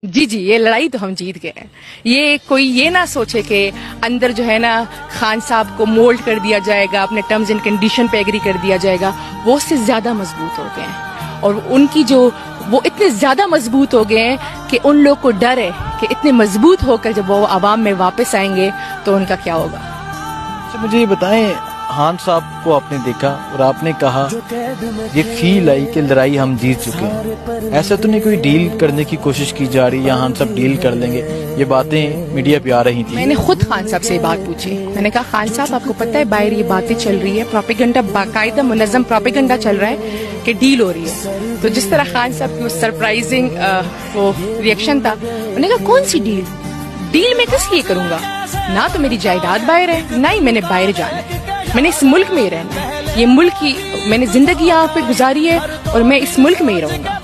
جی جی، یہ لڑائی تو ہم جیت گئے ہیں. یہ کوئی یہ نہ سوچے کہ اندر جو ہے نا خان صاحب کو مولڈ کر دیا جائے گا، اپنے ٹرمز اینڈ کنڈیشن پہ ایگری کر دیا جائے گا. وہ اس سے زیادہ مضبوط ہو گئے ہیں، اور ان کی جو وہ اتنے زیادہ مضبوط ہو گئے ہیں کہ ان لوگ کو ڈر ہے کہ اتنے مضبوط ہو کر جب وہ عوام میں واپس آئیں گے تو ان کا کیا ہوگا. مجھے یہ بتائیں، خان صاحب کو آپ نے دیکھا اور آپ نے کہا یہ فیل آئی کہ لڑائی ہم جیت چکے ہیں. ایسا تو نہیں کوئی ڈیل کرنے کی کوشش کی جا رہی یا خان صاحب ڈیل کر لیں گے؟ یہ باتیں میڈیا پہ آ رہی تھی. میں نے خود خان صاحب سے یہ بات پوچھی. میں نے کہا خان صاحب آپ کو پتہ ہے باہر یہ باتیں چل رہی ہے، پروپیگنڈا، باقاعدہ منظم پروپیگنڈا چل رہا ہے کہ ڈیل ہو رہی ہے. تو جس طرح خان صاحب کی وہ سرپرائزنگ وہ ریئیکشن تھا، میں نے کہا کون سی ڈیل؟ ڈیل میں کس لیے کروں گا؟ نہ تو میری جائیداد باہر ہے، نہ ہی میں نے باہر جانا ہے. میں نے اس ملک میں ہی رہنا ہے. یہ ملک کی میں نے زندگی یہاں پہ گزاری ہے اور میں اس ملک میں ہی رہوں گا.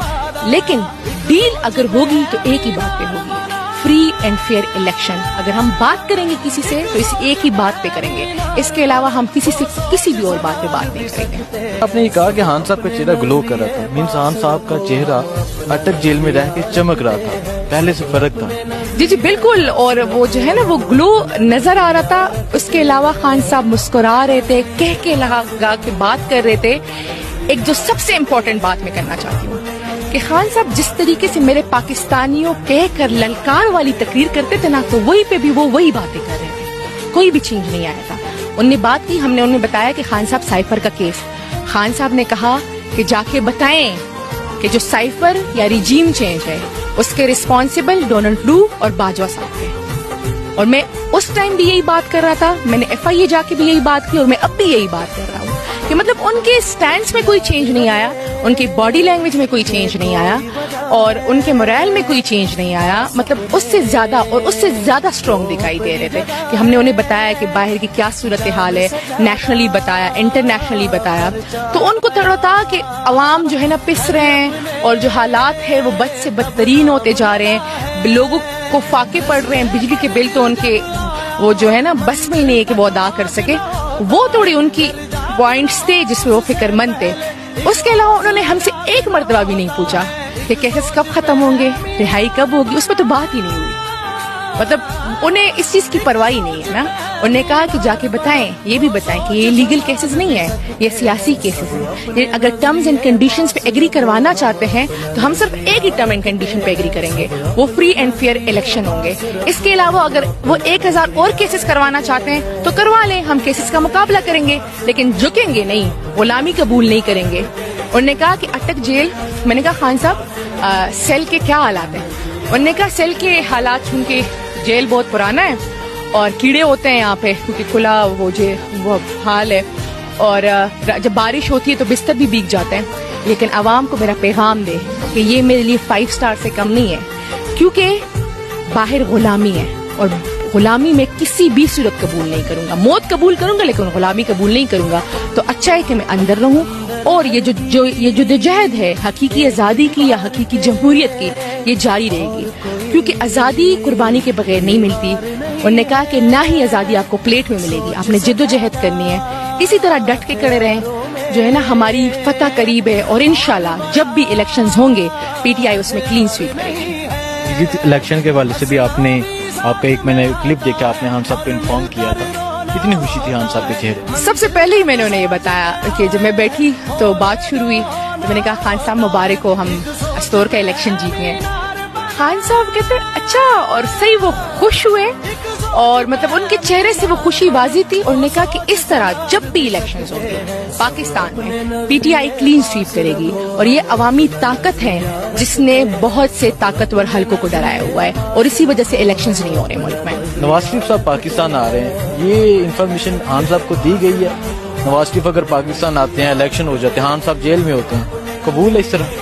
لیکن ڈیل اگر ہوگی تو ایک ہی بات پہ ہوگی، فری اینڈ فیئر الیکشن. اگر ہم بات کریں گے کسی سے تو اس ایک ہی بات پہ کریں گے، اس کے علاوہ ہم کسی سے کسی بھی اور بات پہ بات نہیں کریں گے. آپ نے یہ کہا کہ خان صاحب کا چہرہ گلو کر رہا تھا، مینس خان صاحب کا چہرہ اٹک جیل میں رہ کے چمک رہا تھا، پہلے سے فرق تھا. جی جی بالکل. اور وہ جو ہے نا وہ گلو نظر آ رہا تھا. اس کے علاوہ خان صاحب مسکرا رہے تھے، کہہ کے لگا کے بات کر رہے تھے. ایک جو سب سے امپورٹنٹ بات میں کرنا چاہتی ہوں کہ خان صاحب جس طریقے سے میرے پاکستانیوں کہہ کر للکار والی تقریر کرتے تھے نا، تو وہی پہ بھی وہ وہی باتیں کر رہے تھے، کوئی بھی چینج نہیں آیا تھا. انہوں نے بات کی، انہیں بتایا کہ خان صاحب سائفر کا کیس. خان صاحب نے کہا کہ جا کے بتائیں کہ جو سائفر یا ریجیم چینج ہے اس کے ریسپانسبل ڈونلڈ لو اور باجوہ صاحب تھے. اور میں اس ٹائم بھی یہی بات کر رہا تھا، میں نے ایف آئی اے جا کے بھی یہی بات کی، اور میں اب بھی یہی بات کر رہا ہوں کہ مطلب ان کے سٹینڈز میں کوئی چینج نہیں آیا، ان کی باڈی لینگویج میں کوئی چینج نہیں آیا، اور ان کے مورائل میں کوئی چینج نہیں آیا. مطلب اس سے زیادہ اور اس سے زیادہ اسٹرانگ دکھائی دے رہے تھے کہ ہم نے انہیں بتایا کہ باہر کی کیا صورتحال ہے، نیشنلی بتایا، انٹرنیشنلی بتایا. تو ان کو تھوڑا تھا کہ عوام جو ہے نا پس رہے ہیں، اور جو حالات ہے وہ بد سے بدترین ہوتے جا رہے ہیں. لوگوں کو فاقے پڑ رہے ہیں، بجلی کے بل تو ان کے وہ جو ہے نا بس میں ہی نہیں ہے کہ وہ ادا کر سکے. وہ تھوڑی ان کی پوائنٹس تھے جس میں وہ فکر مند تھے. اس کے علاوہ انہوں نے ہم سے ایک مرتبہ بھی نہیں پوچھا کہ کیسز کب ختم ہوں گے، رہائی کب ہوگی. اس پہ تو بات ہی نہیں ہوئی. مطلب انہیں اس چیز کی پرواہ نہیں ہے نا. انہوں نے کہا کہ جا کے بتائیں، یہ بھی بتائیں کہ یہ لیگل کیسز نہیں ہے، یہ سیاسی کیسز ہیں. اگر ٹرمز اینڈ کنڈیشنز پہ ایگری کروانا چاہتے ہیں تو ہم صرف ایک ہی ٹرم اینڈ کنڈیشن پہ ایگری کریں گے، وہ فری اینڈ فیئر الیکشن ہوں گے. اس کے علاوہ اگر وہ 1000 اور کیسز کروانا چاہتے ہیں تو کروا لیں، ہم کیسز کا مقابلہ کریں گے، لیکن جھکیں گے نہیں، غلامی قبول نہیں کریں گے. انہوں نے کہا کہ اٹک جیل. میں نے کہا خان صاحب سیل کے کیا حالات ہیں؟ انہوں نے کہا سیل کے حالات چونکہ جیل بہت پرانا ہے اور کیڑے ہوتے ہیں یہاں پہ کیونکہ کھلا وہ حال ہے، اور جب بارش ہوتی ہے تو بستر بھی بھیگ جاتا ہے. لیکن عوام کو میرا پیغام دے کہ یہ میرے لیے 5 سٹار سے کم نہیں ہے، کیونکہ باہر غلامی ہے، اور غلامی میں کسی بھی صورت قبول نہیں کروں گا. موت قبول کروں گا لیکن غلامی قبول نہیں کروں گا. تو اچھا ہے کہ میں اندر رہوں، اور یہ جدوجہد ہے حقیقی آزادی کی یا حقیقی جمہوریت کی، یہ جاری رہے گی، کیونکہ آزادی قربانی کے بغیر نہیں ملتی. انہوں نے کہا کہ نہ ہی آزادی آپ کو پلیٹ میں ملے گی، آپ نے جدوجہد کرنی ہے. اسی طرح ڈٹ کے کھڑے رہیں. جو ہے نا ہماری فتح قریب ہے، اور انشاءاللہ جب بھی الیکشنز ہوں گے پی ٹی آئی اس میں کلین سویپ کرے گی. الیکشن کے حوالے سے بھی آپ کا ایک میں نے کلپ دیکھا، آپ نے خان صاحب کو انفارم کیا تھا. کتنی خوشی تھی خان صاحب کے چہرے؟ سب سے پہلے ہی میں نے انہیں یہ بتایا کہ جب میں بیٹھی تو بات شروع ہوئی تو میں نے کہا خان صاحب مبارک ہو، ہم استور کا الیکشن جیت گئے. خان صاحب کہتے اچھا، اور صحیح وہ خوش ہوئے، اور مطلب ان کے چہرے سے وہ خوشی واضح تھی. انہوں نے کہا کہ اس طرح جب بھی الیکشنز ہوں گے پاکستان میں P T I clean sweep کرے گی، اور یہ عوامی طاقت ہے جس نے بہت سے طاقتور حلقوں کو ڈرایا ہوا ہے، اور اسی وجہ سے الیکشنز نہیں ہو رہے ملک میں. نواز شریف صاحب پاکستان آ رہے ہیں، یہ انفارمیشن خان صاحب کو دی گئی ہے؟ نواز شریف اگر پاکستان آتے ہیں، الیکشن ہو جاتے ہیں، خان صاحب جیل میں ہوتے ہیں، قبول ہے اس طرح؟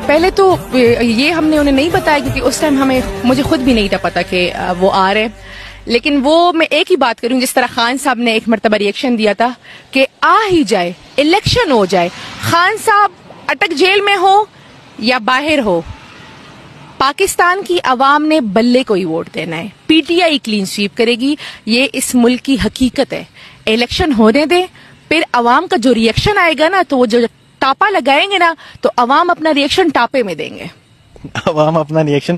پہلے تو یہ ہم نے انہیں نہیں بتایا کیونکہ اس ٹائم مجھے خود بھی نہیں تھا پتا کہ وہ آ رہے. لیکن وہ میں ایک ہی بات کروں، جس طرح خان صاحب نے ایک مرتبہ ریئیکشن دیا تھا کہ آ ہی جائے، الیکشن ہو جائے، خان صاحب اٹک جیل میں ہو یا باہر ہو، پاکستان کی عوام نے بلے کو ہی ووٹ دینا ہے. P T I clean sweep کرے گی، یہ اس ملک کی حقیقت ہے. الیکشن ہونے دیں، پھر عوام کا جو ریئیکشن آئے گا نا، تو وہ جو ٹاپا لگائیں گے نا، تو عوام اپنا ریئیکشن ٹاپے میں دیں گے. عوام اپنا ریئیکشن